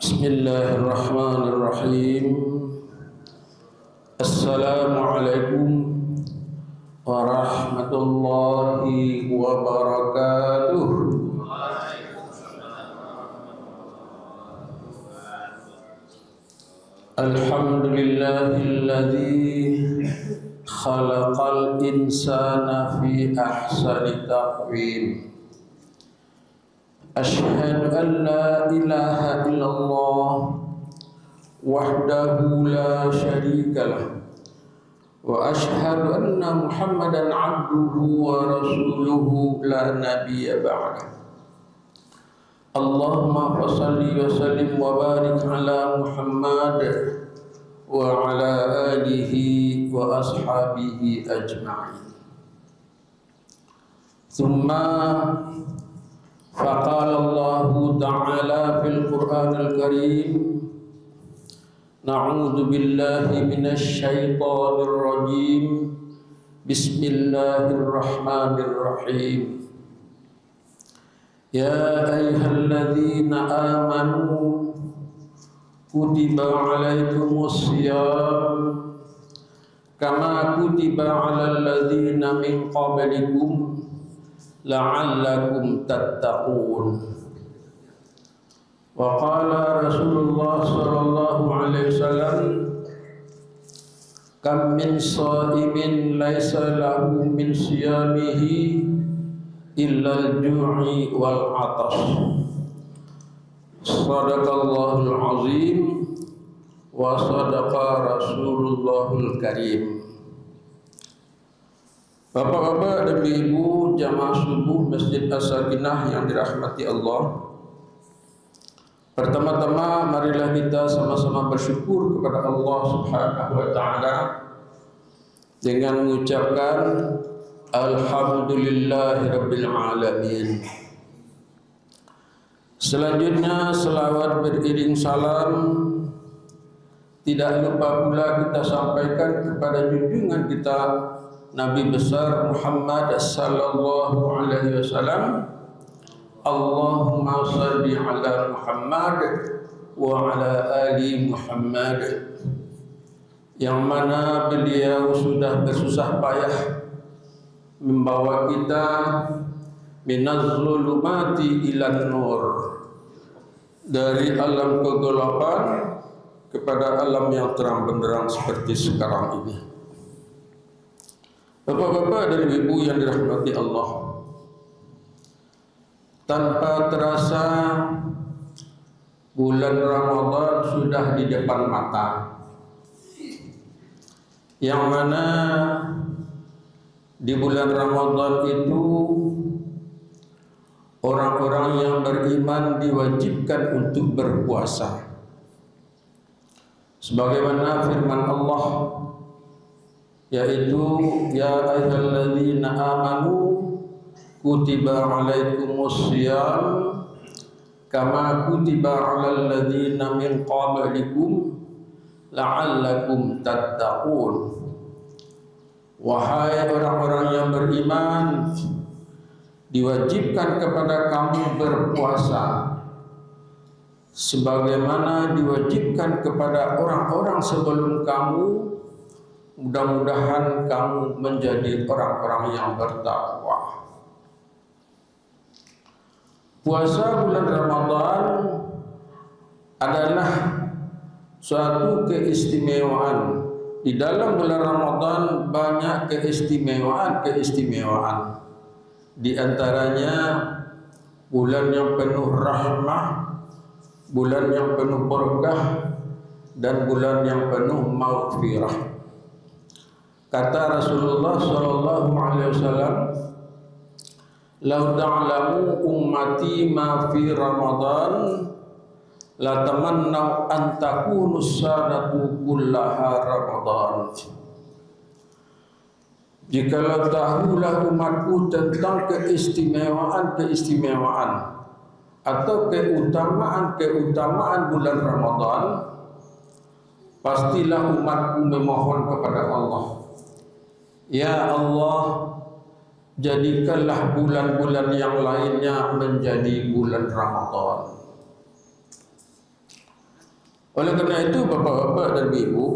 Bismillahirrahmanirrahim. Assalamualaikum warahmatullahi wabarakatuh. Alhamdulillahilladzi khalaqal insana fi ahsani taqwim. Asyhadu an la ilaha illallah wahdahu la syarika lah wa asyhadu anna Muhammadan abduhu wa rasuluhu la nabiyya ba'dah. Allahumma shalli wa sallim wa barik ala Muhammad wa ala alihi wa ashabihi ajma'in. Thumma faqala Allahu ta'ala fil Qur'anil Karim, na'udzu billahi minasy syaithanir rajim. Bismillahirrahmanirrahim. Ya ayyuhalladzina amanu kutiba 'alaikumus shiyam kama kutiba 'alal ladzina min qablikum la'allakum tattaqun. Wa qala Rasulullah sallallahu alaihi wasallam, kam min sha'imin laisa lahu min siyamihi illa al-ju'i wal 'atash. Shadaqallahul azim wa sadaqa Rasulullahul karim. Bapak-bapak dan ibu jamaah subuh Masjid As-Sakinah yang dirahmati Allah, pertama-tama marilah kita sama-sama bersyukur kepada Allah Subhanahu wa ta'ala dengan mengucapkan Alhamdulillahirabbil alamin. Selanjutnya selawat beriring salam tidak lupa pula kita sampaikan kepada junjungan kita Nabi besar Muhammad sallallahu alaihi wasallam. Allahumma shalli ala Muhammad wa ala ali Muhammad. Yang mana beliau sudah bersusah payah membawa kita minaz zulumati ilan nur, dari alam kegelapan kepada alam yang terang benderang seperti sekarang ini. Bapak-bapak dan ibu yang dirahmati Allah, tanpa terasa bulan Ramadan sudah di depan mata, yang mana di bulan Ramadan itu orang-orang yang beriman diwajibkan untuk berpuasa, sebagaimana firman Allah, yaitu ya ayyuhalladzina amanu kutiba 'alaikumus shiyam kama kutiba 'alal ladzina min qablikum la'allakum tattaqun. Wahai orang-orang yang beriman, diwajibkan kepada kamu berpuasa sebagaimana diwajibkan kepada orang-orang sebelum kamu. Mudah-mudahan kamu menjadi orang-orang yang bertakwa. Puasa bulan Ramadan adalah suatu keistimewaan. Di dalam bulan Ramadan banyak keistimewaan. Di antaranya bulan yang penuh rahmah, bulan yang penuh berkah, dan bulan yang penuh maghfirah. Kata Rasulullah sallallahu alaihi wasallam, "Lau ta'lamu ummati ma fi Ramadan la tamannau an takunu sanatu kullaha Ramadan." Jikalau tahulah umatku tentang keistimewaan atau keutamaan bulan Ramadan, pastilah umatku memohon kepada Allah, ya Allah, jadikanlah bulan-bulan yang lainnya menjadi bulan Ramadan. Oleh karena itu Bapak-bapak dan Ibu,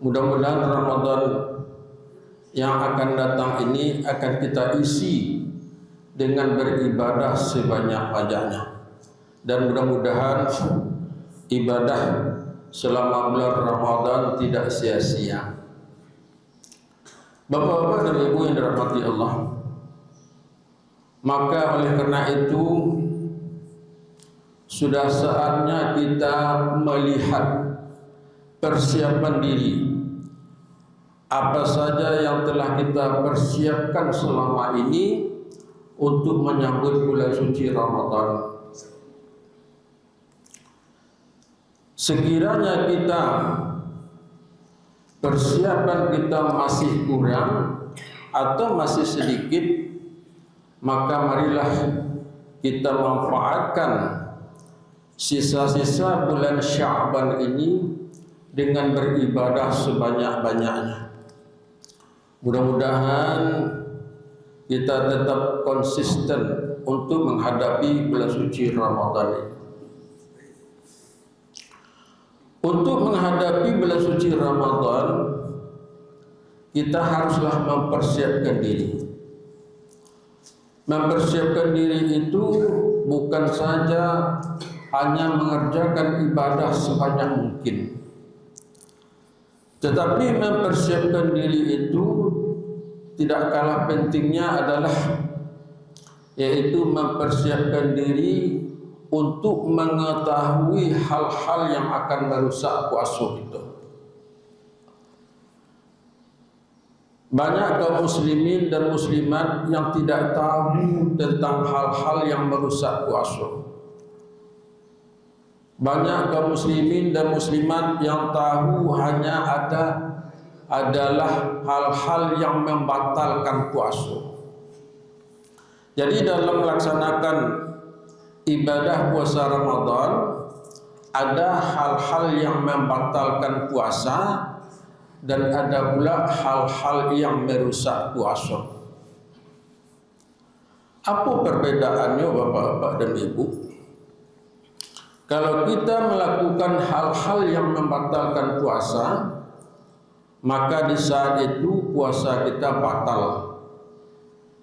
mudah-mudahan Ramadan yang akan datang ini akan kita isi dengan beribadah sebanyak-banyaknya. Dan mudah-mudahan ibadah selama bulan Ramadan tidak sia-sia. Bapak-bapak dan Ibu yang dirahmati Allah, maka oleh karena itu sudah saatnya kita melihat persiapan diri. Apa saja yang telah kita persiapkan selama ini untuk menyambut bulan suci Ramadan. Sekiranya kita persiapan kita masih kurang atau masih sedikit, maka marilah kita manfaatkan sisa-sisa bulan Sya'ban ini dengan beribadah sebanyak-banyaknya. Mudah-mudahan kita tetap konsisten untuk menghadapi bulan suci Ramadan ini. Untuk menghadapi bulan suci Ramadan, kita haruslah mempersiapkan diri. Mempersiapkan diri itu bukan saja hanya mengerjakan ibadah sebanyak mungkin, tetapi mempersiapkan diri itu tidak kalah pentingnya adalah yaitu mempersiapkan diri untuk mengetahui hal-hal yang akan merusak puasa itu. Banyak kaum muslimin dan muslimat yang tidak tahu tentang hal-hal yang merusak puasa. Banyak kaum muslimin dan muslimat yang tahu hanya adalah hal-hal yang membatalkan puasa. Jadi dalam melaksanakan ibadah puasa Ramadan, ada hal-hal yang membatalkan puasa dan ada pula hal-hal yang merusak puasa. Apa perbedaannya Bapak-bapak dan Ibu? Kalau kita melakukan hal-hal yang membatalkan puasa, maka di saat itu puasa kita batal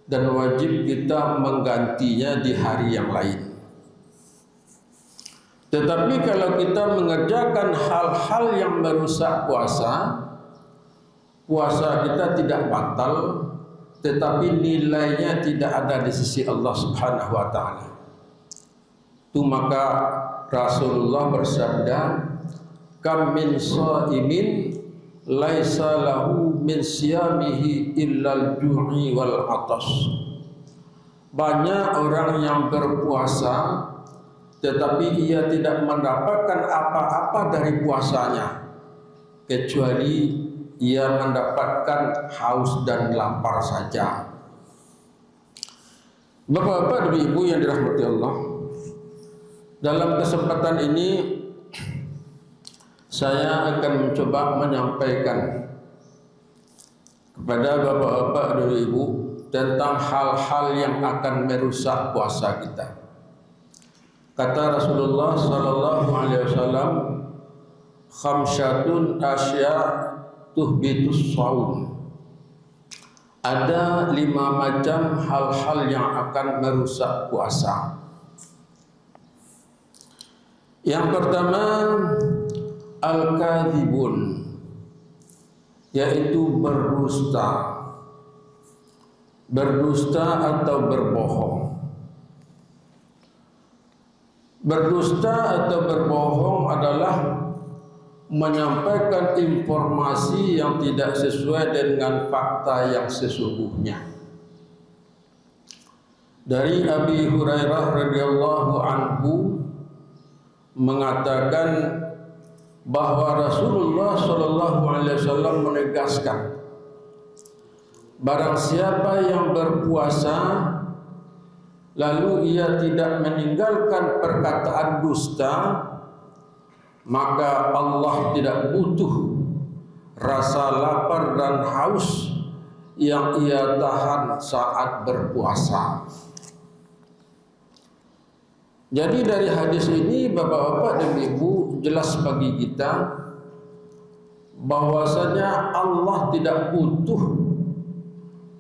dan wajib kita menggantinya di hari yang lain. Tetapi kalau kita mengerjakan hal-hal yang merusak puasa, puasa kita tidak batal, tetapi nilainya tidak ada di sisi Allah Subhanahu wa taala. Itu maka Rasulullah bersabda, "Kam min shaimin laisa lahu min siyamihi illal ju'i wal atas." Banyak orang yang berpuasa tetapi ia tidak mendapatkan apa-apa dari puasanya kecuali ia mendapatkan haus dan lapar saja. Bapak-bapak dan Ibu yang dirahmati Allah, dalam kesempatan ini saya akan mencoba menyampaikan kepada Bapak-bapak dan Ibu tentang hal-hal yang akan merusak puasa kita. Kata Rasulullah sallallahu alaihi wasallam, "Khamsyatun asya' tuhbitus shaum." Ada 5 macam hal-hal yang akan merusak puasa. Yang pertama, al-kadzibun, yaitu berdusta. Berdusta atau berbohong. Berdusta atau berbohong adalah menyampaikan informasi yang tidak sesuai dengan fakta yang sesungguhnya. Dari Abi Hurairah radhiyallahu anhu mengatakan bahwa Rasulullah sallallahu alaihi wasallam menegaskan, barang siapa yang berpuasa lalu ia tidak meninggalkan perkataan dusta, maka Allah tidak butuh rasa lapar dan haus yang ia tahan saat berpuasa. Jadi dari hadis ini Bapak-bapak dan Ibu jelas bagi kita bahwasanya Allah tidak butuh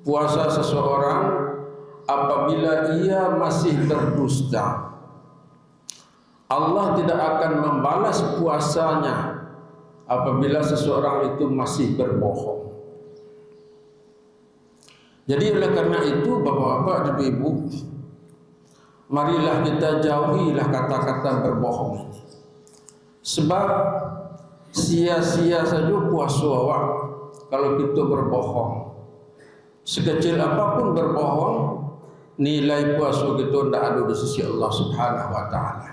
puasa seseorang apabila ia masih berdusta. Allah tidak akan membalas puasanya apabila seseorang itu masih berbohong. Jadi oleh karena itu Bapak-bapak dan Ibu, marilah kita jauhilah kata-kata berbohong. Sebab sia-sia saja puasa awak kalau kita berbohong. Sekecil apapun berbohong, nilai puasa kita tidak ada di sisi Allah Subhanahu wa taala.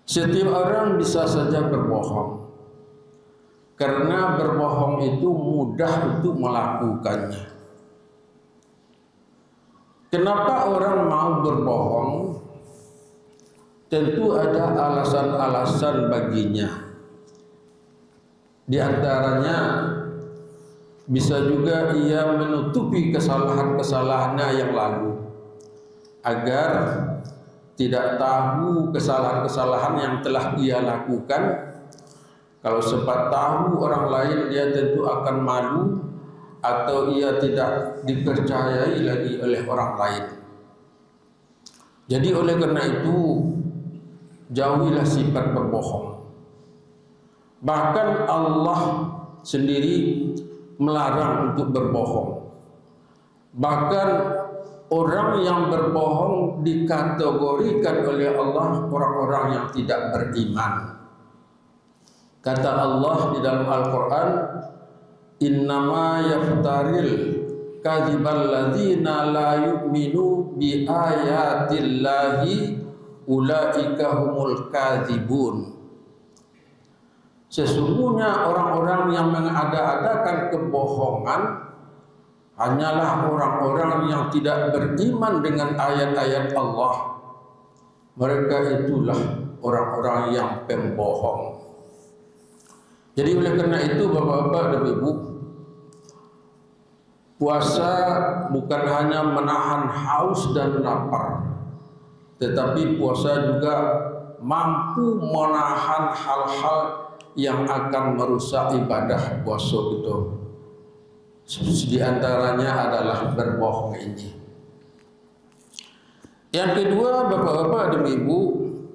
Setiap orang bisa saja berbohong. Karena berbohong itu mudah untuk melakukannya. Kenapa orang mau berbohong? Tentu ada alasan-alasan baginya. Di antaranya bisa juga ia menutupi kesalahan-kesalahannya yang lalu agar tidak tahu kesalahan-kesalahan yang telah ia lakukan. Kalau sempat tahu orang lain, dia tentu akan malu atau ia tidak dipercayai lagi oleh orang lain. Jadi oleh karena itu jauhilah sifat berbohong. Bahkan Allah sendiri melarang untuk berbohong. Bahkan orang yang berbohong dikategorikan oleh Allah orang-orang yang tidak beriman. Kata Allah di dalam Al-Quran, innama yaftaril kadhibal ladzina la yu'minu bi ayatillahi ulaika humul kadzibun. Sesungguhnya orang-orang yang mengada-adakan kebohongan hanyalah orang-orang yang tidak beriman dengan ayat-ayat Allah. Mereka itulah orang-orang yang pembohong. Jadi oleh karena itu Bapak-bapak dan Ibu, puasa bukan hanya menahan haus dan lapar, tetapi puasa juga mampu menahan hal-hal yang akan merusak ibadah puasa itu. Di antaranya adalah berbohong ini. Yang kedua Bapak-bapak dan Ibu,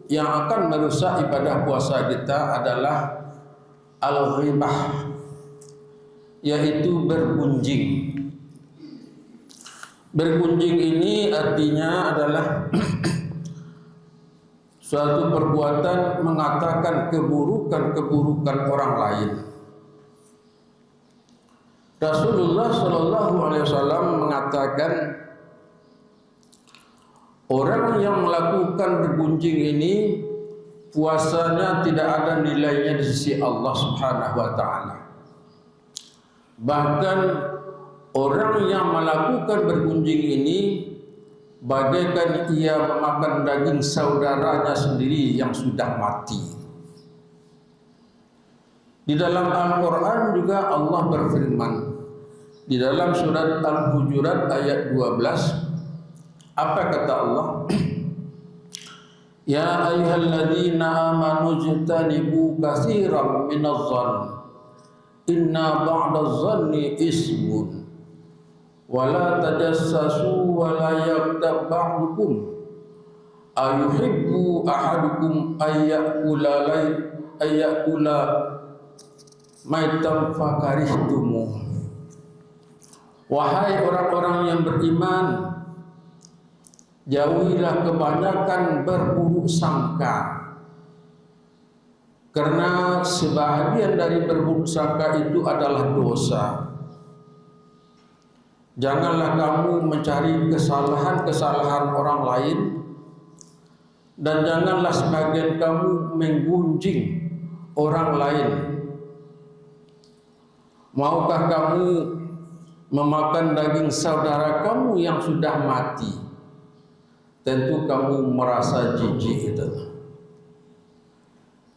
yang akan merusak ibadah puasa kita adalah al-ghibah, yaitu bergunjing. Bergunjing ini artinya adalah suatu perbuatan mengatakan keburukan-keburukan orang lain. Rasulullah Shallallahu Alaihi Wasallam mengatakan orang yang melakukan bergunjing ini puasanya tidak ada nilainya di sisi Allah Subhanahu wa taala. Bahkan orang yang melakukan bergunjing ini bagaikan ia memakan daging saudaranya sendiri yang sudah mati. Di dalam Al-Quran juga Allah berfirman di dalam surat Al-Hujurat ayat 12, apa kata Allah? Ya ayyuhalladzina amanu jtanibu katsiran minadh-dhann inna ba'dadh-dhanni ismun wa la tajassasu wa la yaghtab ba'dukum ayuhibbu ahadukum ayyakula maitam fakarihtumu. Wahai orang-orang yang beriman, jauhilah kebanyakan berburuk sangka, karena sebahagian dari berburuk sangka itu adalah dosa. Janganlah kamu mencari kesalahan-kesalahan orang lain, dan janganlah sebagian kamu menggunjing orang lain. Maukah kamu memakan daging saudara kamu yang sudah mati? Tentu kamu merasa jijik itu.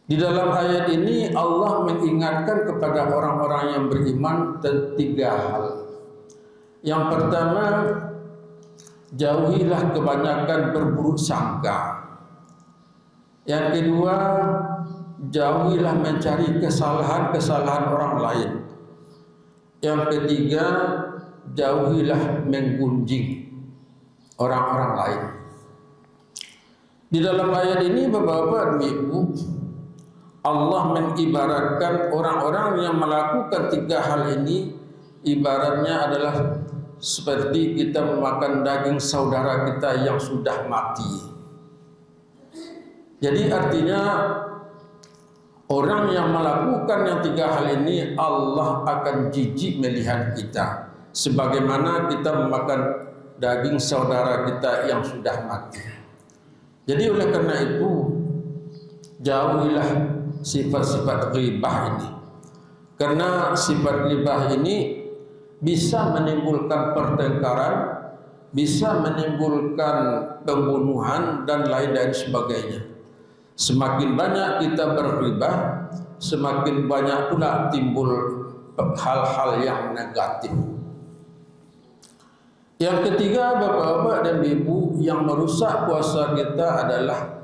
Di dalam ayat ini Allah mengingatkan kepada orang-orang yang beriman tentang 3 hal. Yang pertama, jauhilah kebanyakan berburuk sangka. Yang kedua, jauhilah mencari kesalahan-kesalahan orang lain. Yang ketiga, jauhilah menggunjing orang-orang lain. Di dalam ayat ini Bapak-bapak dan Ibu, Allah mengibaratkan orang-orang yang melakukan tiga hal ini ibaratnya adalah seperti kita memakan daging saudara kita yang sudah mati. Jadi artinya orang yang melakukan yang tiga hal ini Allah akan jijik melihat kita sebagaimana kita memakan daging saudara kita yang sudah mati. Jadi oleh karena itu jauhilah sifat-sifat ghibah ini. Karena sifat ghibah ini bisa menimbulkan pertengkaran, bisa menimbulkan pembunuhan dan lain-lain sebagainya. Semakin banyak kita berghibah, semakin banyak pula timbul hal-hal yang negatif. Yang ketiga Bapak-bapak dan Ibu, yang merusak puasa kita adalah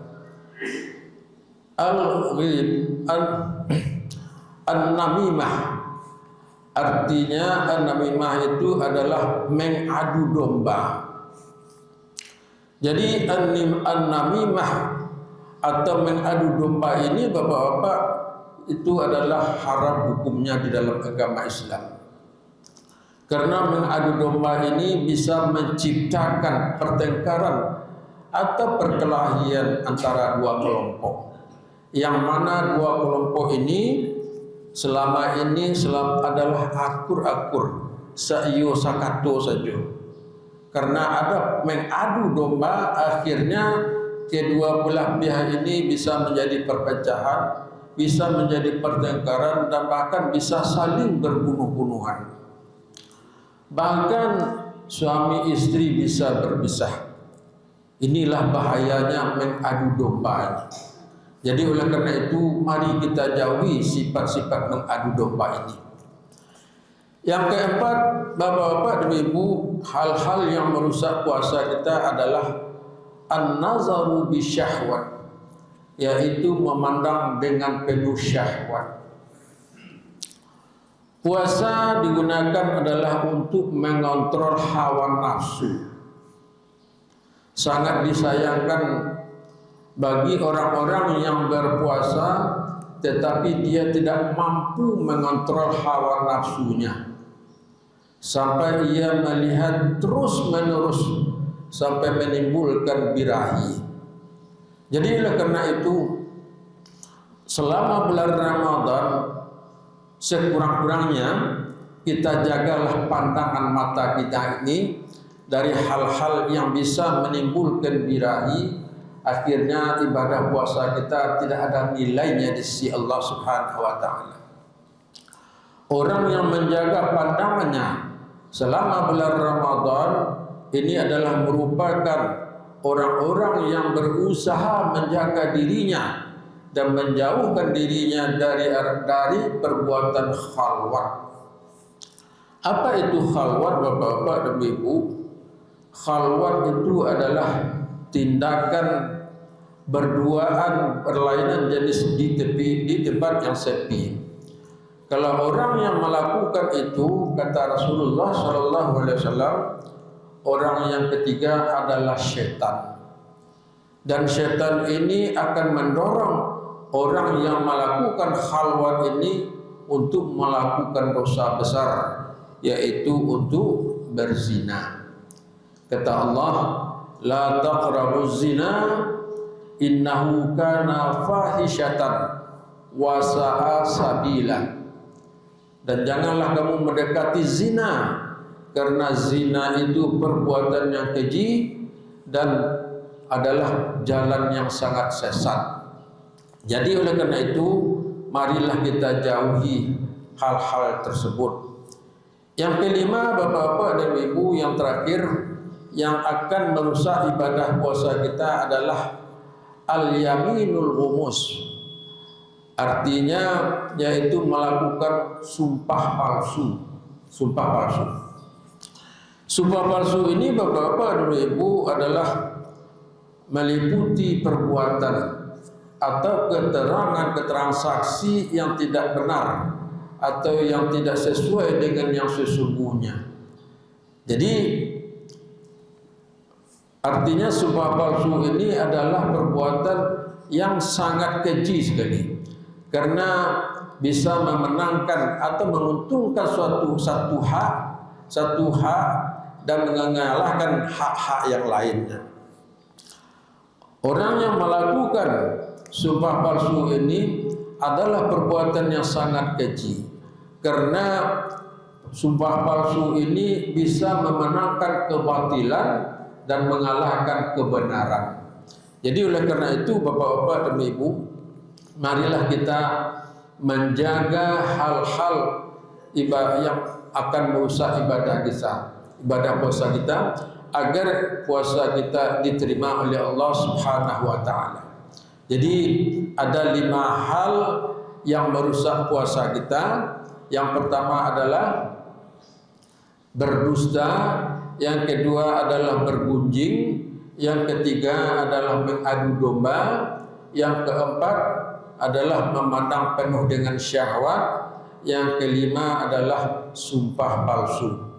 an-namimah. Artinya an-namimah itu adalah mengadu domba. Jadi an-namimah atau mengadu domba ini Bapak-bapak itu adalah haram hukumnya di dalam agama Islam. Karena mengadu domba ini bisa menciptakan pertengkaran atau perkelahian antara dua kelompok. Yang mana dua kelompok ini selama ini adalah akur-akur, sa'yo sakato saja. Karena ada mengadu domba, akhirnya kedua belah pihak ini bisa menjadi perpecahan, bisa menjadi pertengkaran, dan bahkan bisa saling berbunuh-bunuhan. Bahkan suami istri bisa berpisah. Inilah bahayanya mengadu domba. Jadi oleh karena itu mari kita jauhi sifat-sifat mengadu domba ini. Yang keempat, Bapak-bapak dan Ibu, hal-hal yang merusak puasa kita adalah an-nazaru bisyahwat, yaitu memandang dengan penuh syahwat. Puasa digunakan adalah untuk mengontrol hawa nafsu. Sangat disayangkan bagi orang-orang yang berpuasa tetapi dia tidak mampu mengontrol hawa nafsunya, sampai ia melihat terus-menerus sampai menimbulkan birahi. Jadi oleh karena itu selama bulan Ramadan sekurang-kurangnya kita jagalah pandangan mata kita ini dari hal-hal yang bisa menimbulkan birahi. Akhirnya ibadah puasa kita tidak ada nilainya di sisi Allah Subhanahu wa taala. Orang yang menjaga pandangannya selama bulan Ramadan ini adalah merupakan orang-orang yang berusaha menjaga dirinya dan menjauhkan dirinya dari perbuatan khalwat. Apa itu khalwat Bapak-bapak dan Ibu? Khalwat itu adalah tindakan berduaan berlainan jenis di tempat yang sepi. Kalau orang yang melakukan itu, kata Rasulullah SAW, orang yang ketiga adalah syaitan. Dan syaitan ini akan mendorong orang yang melakukan khalwat ini untuk melakukan dosa besar, yaitu untuk berzina. Kata Allah, la taqrabuz zina innahu kana fahisyatan wa sa'a sabila. Dan janganlah kamu mendekati zina, karena zina itu perbuatan yang keji dan adalah jalan yang sangat sesat. Jadi oleh karena itu marilah kita jauhi hal-hal tersebut. Yang kelima Bapak-bapak dan Ibu, yang terakhir yang akan merusak ibadah puasa kita adalah al-yaminul ghumus. Artinya yaitu melakukan sumpah palsu. Sumpah palsu. Sumpah palsu ini Bapak-bapak dan Ibu adalah meliputi perbuatan. atau keterangan saksi yang tidak benar atau yang tidak sesuai dengan yang sesungguhnya. Jadi artinya sumpah palsu ini adalah perbuatan yang sangat keji sekali, karena bisa memenangkan atau menguntungkan satu hak dan mengalahkan hak-hak yang lainnya. Orang yang melakukan sumpah palsu ini adalah perbuatan yang sangat keji, karena sumpah palsu ini bisa memenangkan kebatilan dan mengalahkan kebenaran. Jadi oleh karena itu Bapak-bapak dan Ibu, marilah kita menjaga hal-hal ibadah yang akan merusak ibadah puasa kita, agar puasa kita diterima oleh Allah Subhanahu wa taala. Jadi ada 5 hal yang merusak puasa kita. Yang pertama adalah berdusta, yang kedua adalah bergunjing, yang ketiga adalah mengadu domba, yang keempat adalah memandang penuh dengan syahwat, yang kelima adalah sumpah palsu.